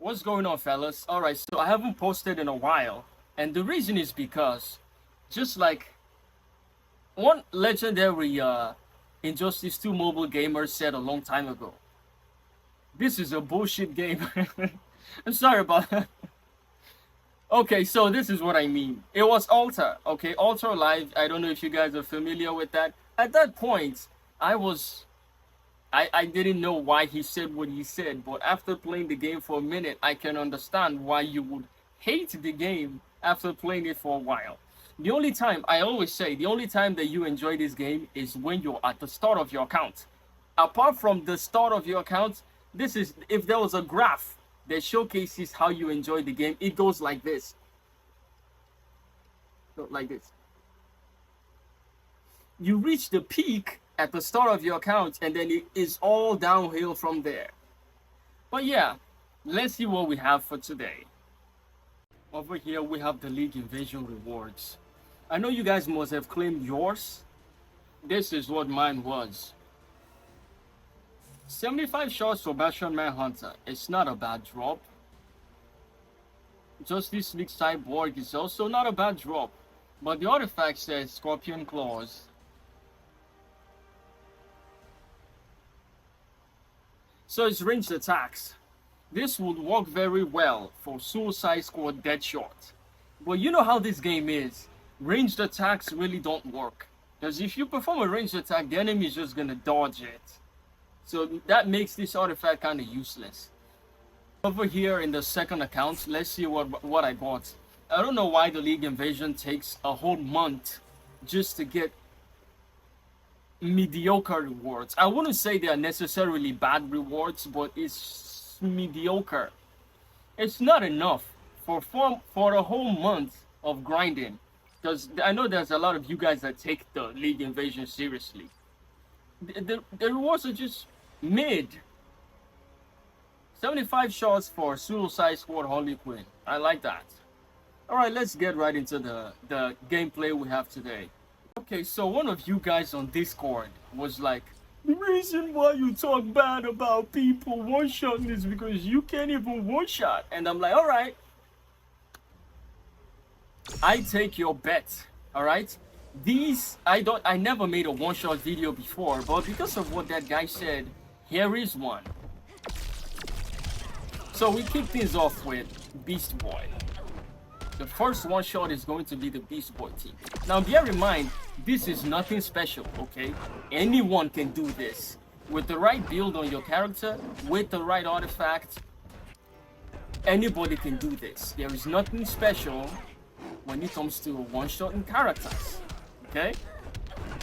What's going on, fellas? All right, so I haven't posted in a while, and the reason is because, just like one legendary Injustice 2 mobile gamer said a long time ago, this is a bullshit game. I'm sorry about that. Okay, so this is what I mean. It was Alter, okay? Alter Live. I don't know if you guys are familiar with that. At that point, I was I didn't know why he said what he said, but after playing the game for a minute, I can understand why you would hate the game after playing it for a while. The only time, I always say, the only time that you enjoy this game is when you're at the start of your account. Apart from the start of your account, this is, if there was a graph that showcases how you enjoy the game, it goes like this. Like this. You reach the peak at the start of your account, and then it is all downhill from there. But yeah, let's see what we have for today. Over here we have the League Invasion rewards. I know you guys must have claimed yours. This is what mine was. 75 shots for Bastion Manhunter. It's not a bad drop. Justice League Cyborg is also not a bad drop. But the artifact says Scorpion Claws. So it's ranged attacks. This would work very well for Suicide Squad Deadshot. But you know how this game is. Ranged attacks really don't work. Because if you perform a ranged attack, the enemy is just gonna dodge it. So that makes this artifact kind of useless. Over here in the second account, let's see what I got. I don't know why the League Invasion takes a whole month just to get mediocre rewards. I wouldn't say they are necessarily bad rewards, but it's mediocre. It's not enough for a whole month of grinding. Because I know there's a lot of you guys that take the League Invasion seriously. The rewards are just mid. 75 shots for Suicide Squad Harley Quinn. I like that. Alright, let's get right into the gameplay we have today. Okay, so one of you guys on Discord was like, the reason why you talk bad about people one-shotting is because you can't even one-shot. And I'm like, alright. I take your bet, alright? I never made a one-shot video before, but because of what that guy said, here is one. So we kick things off with Beast Boy. The first one shot is going to be the Beast Boy team. Now bear in mind, this is nothing special, okay? Anyone can do this. With the right build on your character, with the right artifact, anybody can do this. There is nothing special when it comes to one-shotting characters, okay?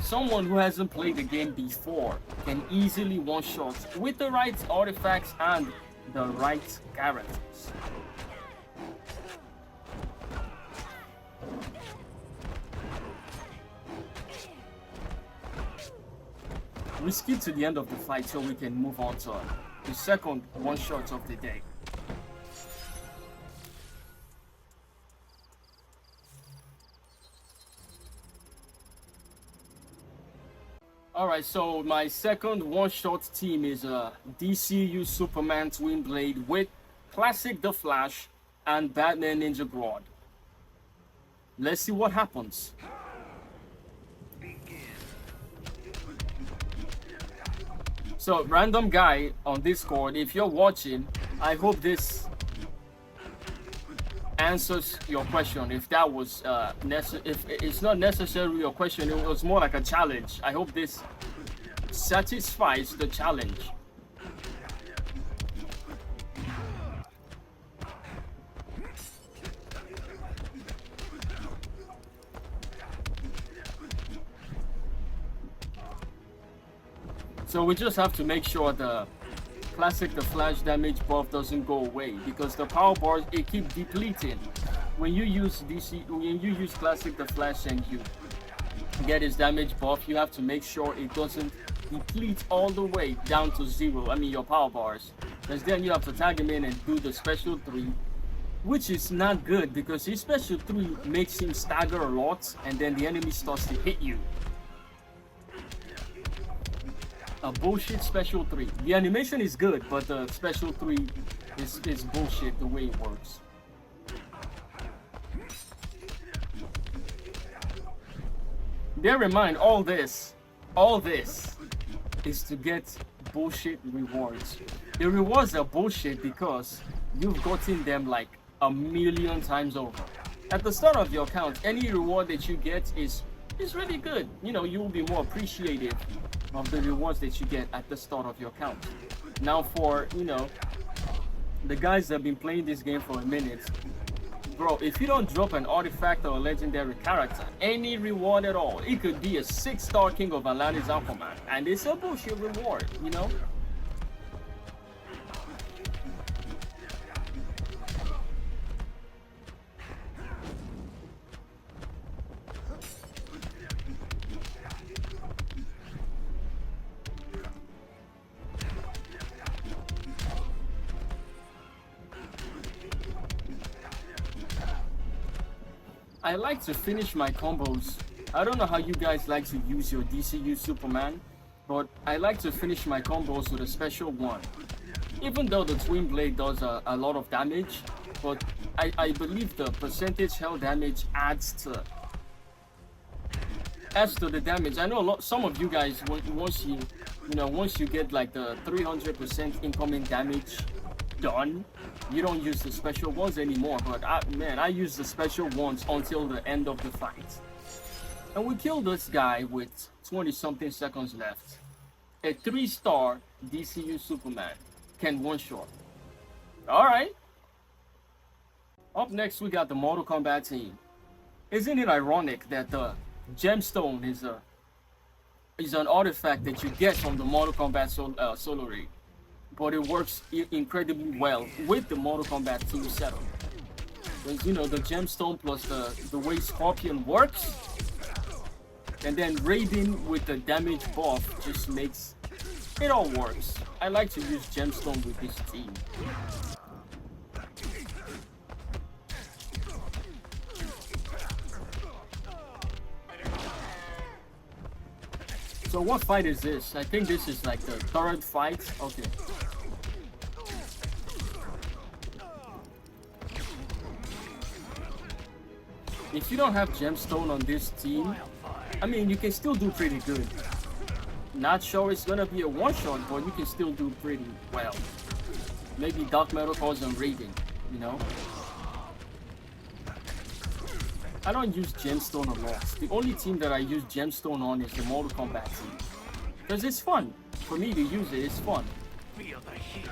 Someone who hasn't played the game before can easily one-shot with the right artifacts and the right characters. We skip to the end of the fight so we can move on to the second one-shot of the day. Alright, so my second one-shot team is DCU Superman Twin Blade with Classic The Flash and Batman Ninja Grodd. Let's see what happens. So, random guy on Discord, if you're watching, I hope this answers your question. If that was if it's not necessarily your question, it was more like a challenge. I hope this satisfies the challenge. So we just have to make sure the Classic The Flash damage buff doesn't go away, because the power bars, it keeps depleting. When you use Classic The Flash and you get his damage buff, you have to make sure it doesn't deplete all the way down to zero. I mean your power bars, because then you have to tag him in and do the special 3, which is not good because his special 3 makes him stagger a lot, and then the enemy starts to hit you. A bullshit special 3. The animation is good, but the special 3 It's bullshit the way it works. Bear in mind, all this is to get bullshit rewards. The rewards are bullshit because you've gotten them like a million times over. At the start of your account, any reward that you get is really good. You know, you will be more appreciative of the rewards that you get at the start of your account. Now for, you know, the guys that have been playing this game for a minute, bro, if you don't drop an artifact or a legendary character, any reward at all, it could be a 6-star King of Atlantis Aquaman, and it's a bullshit reward, you know? I like to finish my combos. I don't know how you guys like to use your DCU Superman, but I like to finish my combos with a special one. Even though the Twin Blade does a lot of damage, but I believe the percentage held damage adds to the damage. I know some of you guys, once you get like the 300% incoming damage done, you don't use the special ones anymore. But I use the special ones until the end of the fight. And we killed this guy with 20 something seconds left. A 3-star DCU Superman can one-shot. Alright. Up next we got the Mortal Kombat team. Isn't it ironic that the gemstone is an artifact that you get from the Mortal Kombat Solar Ring? But it works incredibly well with the Mortal Kombat 2 setup. Because, you know, the gemstone plus the way Scorpion works, and then Raiden with the damage buff just makes it all works. I like to use gemstone with this team. So what fight is this? I think this is like the 3rd fight. Okay. If you don't have gemstone on this team, I mean, you can still do pretty good. Not sure it's gonna be a one-shot, but you can still do pretty well. Maybe Dark Metal Cause and Raiden, you know? I don't use gemstone a lot. The only team that I use gemstone on is the Mortal Kombat team. Because it's fun. For me to use it, it's fun. Feel the heat.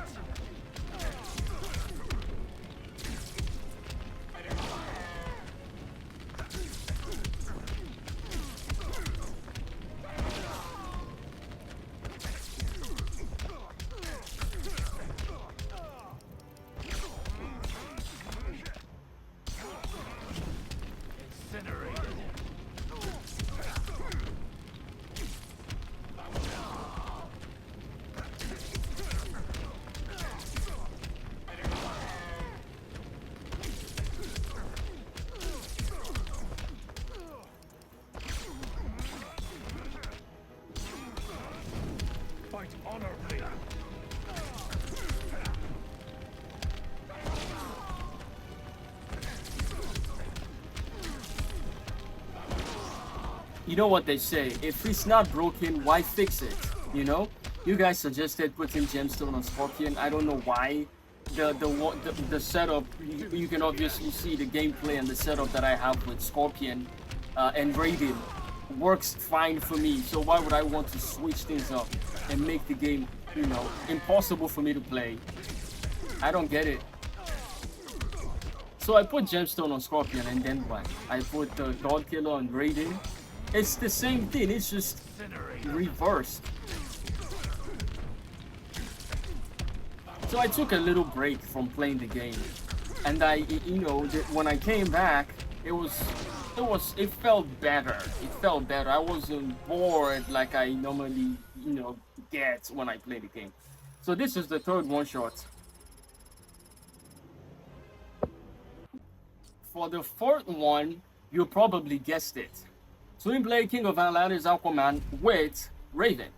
You know what they say, if it's not broken, why fix it? You know? You guys suggested putting gemstone on Scorpion. I don't know why. The setup, you can obviously see the gameplay and the setup that I have with Scorpion and Raiden works fine for me. So why would I want to switch things up and make the game, you know, impossible for me to play? I don't get it. So I put gemstone on Scorpion, and then what? I put the God Killer on Raiden. It's the same thing, it's just reversed. So I took a little break from playing the game, and when I came back, it felt better. It felt better. I wasn't bored like I normally, get when I play the game. So this is the 3rd one-shot. For the 4th one, you probably guessed it. Twin Blade King of Atlantis Aquaman with Raiden.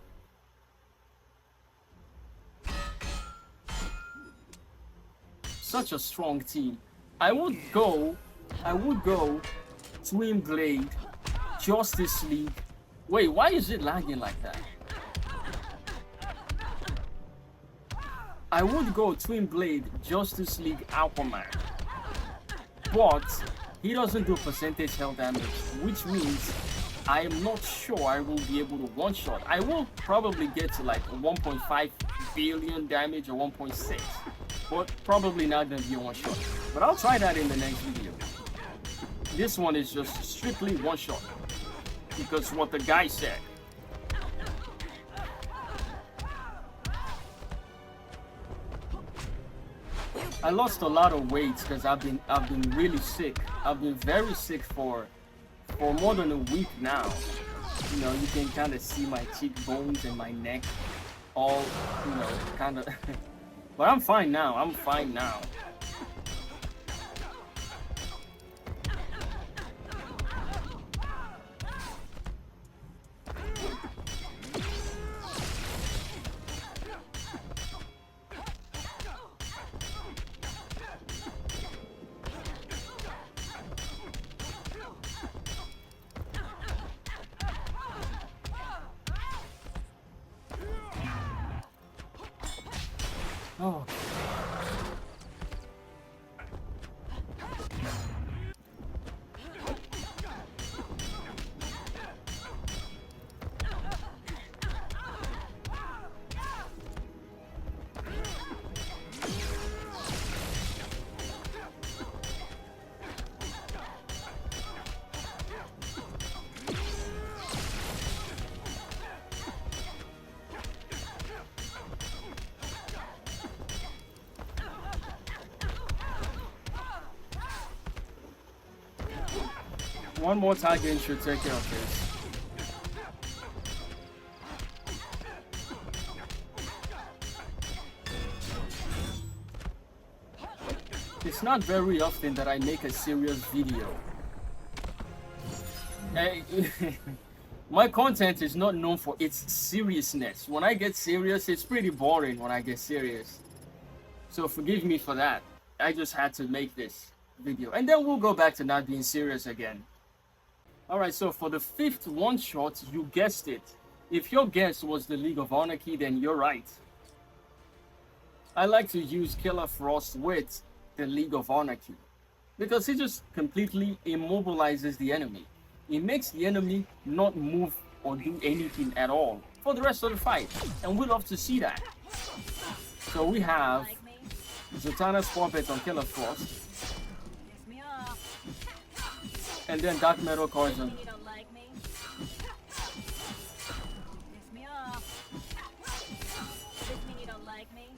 such a strong team. I would go Twin Blade, Justice League. Wait, why is it lagging like that? I would go Twin Blade, Justice League, Aquaman. But he doesn't do percentage health damage, which means I am not sure I will be able to one-shot. I will probably get to like 1.5 billion damage or 1.6, but probably not gonna be a one-shot. But I'll try that in the next video. This one is just strictly one-shot, because what the guy said. I lost a lot of weight because I've been really sick. I've been very sick for more than a week now. You know, you can kind of see my cheekbones and my neck all, you know, kind of. But I'm fine now. I'm fine now. Oh. One more target should take care of this. It's not very often that I make a serious video. My content is not known for its seriousness. When I get serious, it's pretty boring when I get serious. So forgive me for that. I just had to make this video. And then we'll go back to not being serious again. Alright, so for the fifth one-shot, you guessed it. If your guess was the League of Anarchy, then you're right. I like to use Killer Frost with the League of Anarchy because it just completely immobilizes the enemy. It makes the enemy not move or do anything at all for the rest of the fight, and we love to see that. So we have Zatanna's Puppet on Killer Frost, and then Dark Metal Corzon.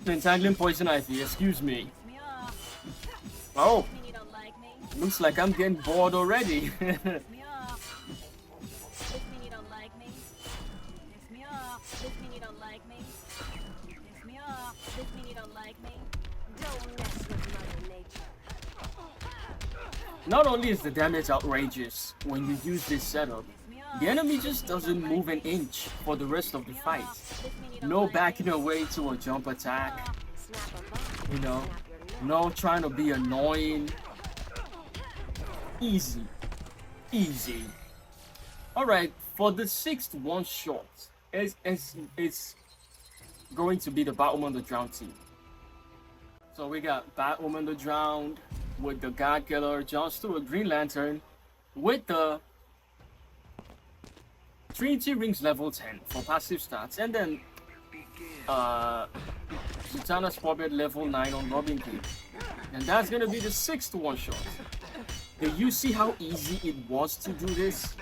Entangling Poison Ivy, excuse me. Oh, looks like I'm getting bored already. Not only is the damage outrageous when you use this setup, the enemy just doesn't move an inch for the rest of the fight. No backing away to a jump attack, you know, no trying to be annoying. Easy, easy. Alright, for the sixth one-shot, it's going to be the Batwoman the Drowned team. So we got Batwoman the Drowned with the God Killer, John Stewart, Green Lantern, with the Trinity Rings level 10 for passive stats, and then Zatanna's Puppet level 9 on Robin King. And that's gonna be the sixth one-shot. Did you see how easy it was to do this?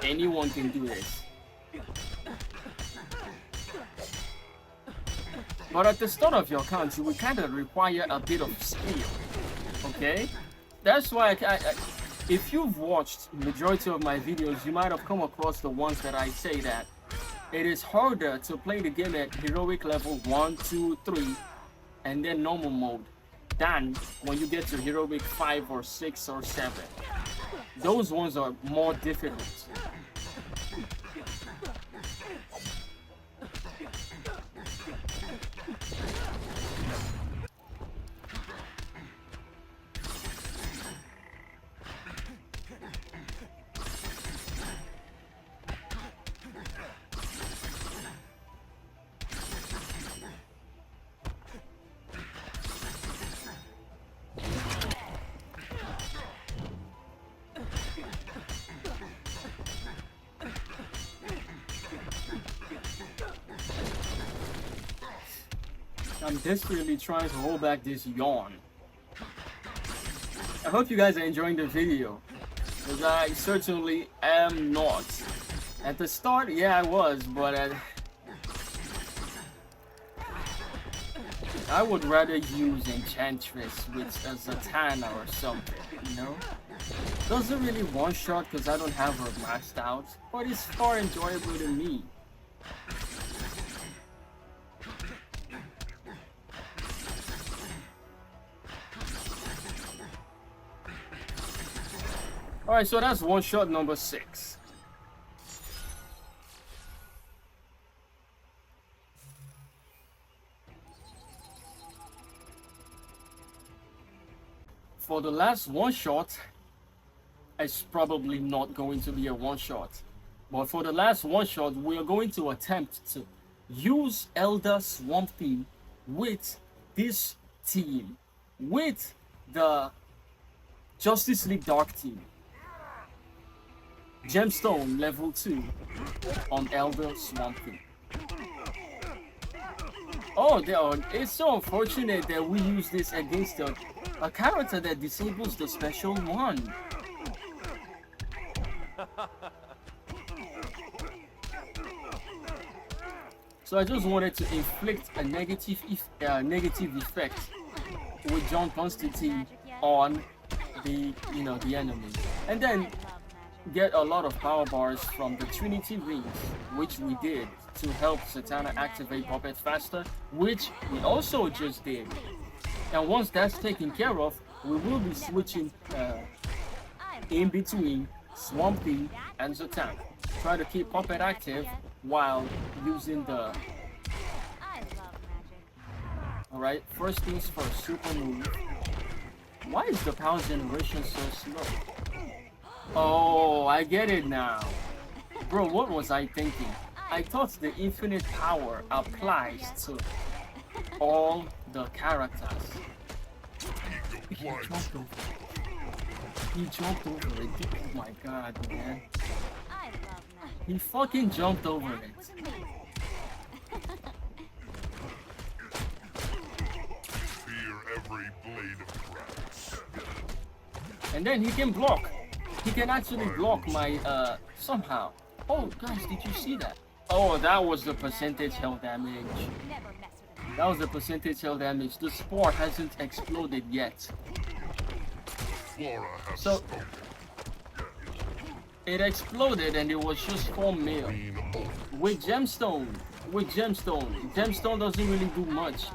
Anyone can do this. But at the start of your count, you will kind of require a bit of skill. Okay? That's why if you've watched majority of my videos, you might have come across the ones that I say that it is harder to play the game at heroic level 1, 2, 3, and then normal mode than when you get to heroic 5 or 6 or 7. Those ones are more difficult. I'm desperately trying to hold back this yawn. I hope you guys are enjoying the video, because I certainly am not. At the start, yeah, I was, but I would rather use Enchantress with a Zatanna or something, you know? Doesn't really one-shot because I don't have her maxed out, but it's far enjoyable to me. Alright, so that's one-shot number 6. For the last one-shot, it's probably not going to be a one-shot. But for the last one-shot, we are going to attempt to use Elder Swamp Thing with this team, with the Justice League Dark team. Gemstone level 2 on Elder Swamp Thing. Oh, it's so unfortunate that we use this against a character that disables the special one. So I just wanted to inflict a negative effect with John Constantine on the enemy, and then get a lot of power bars from the Trinity Rings, which we did to help Zatanna activate Puppet faster, which we also just did. And once that's taken care of, we will be switching in between Swamp Thing and Zatanna. Try to keep Puppet active while using the... Alright, first things first, super move. Why is the power generation so slow? Oh, I get it now. Bro, what was I thinking? I thought the infinite power applies to all the characters. He jumped over it. He jumped over it. Oh my god, man. He fucking jumped over it. Fear every blade of grass. And then he can block. He can actually block my, somehow. Oh, guys, did you see that? Oh, that was the percentage health damage. That was the percentage health damage. The spore hasn't exploded yet. So, it exploded and it was just 4 mil. With Gemstone, Gemstone doesn't really do much.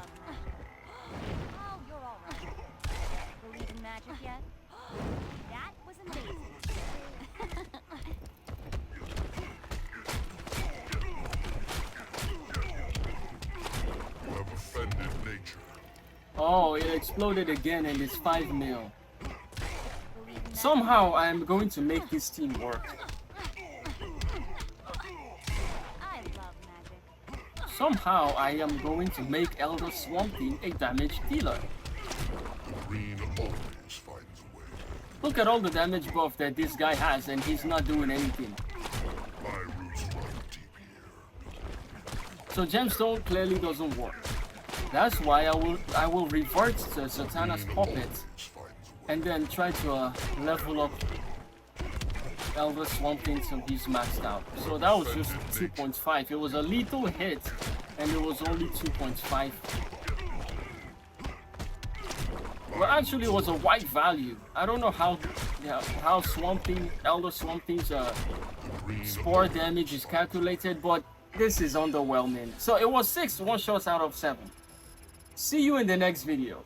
Oh, it exploded again and it's 5 mil. Somehow I am going to make this team work. Somehow I am going to make Elder Swamp Thing a damage dealer. Look at all the damage buff that this guy has and he's not doing anything. So Gemstone clearly doesn't work. That's why I will revert to Zatanna's Puppet and then try to level up Elder Swamp Thing till he's maxed out. So that was just 2.5. It was a lethal hit and it was only 2.5. Well, actually it was a white value. I don't know how Swamp Thing, Elder Swamp Thing's spore damage is calculated, but this is underwhelming. So it was 6 one-shots out of 7. See you in the next video.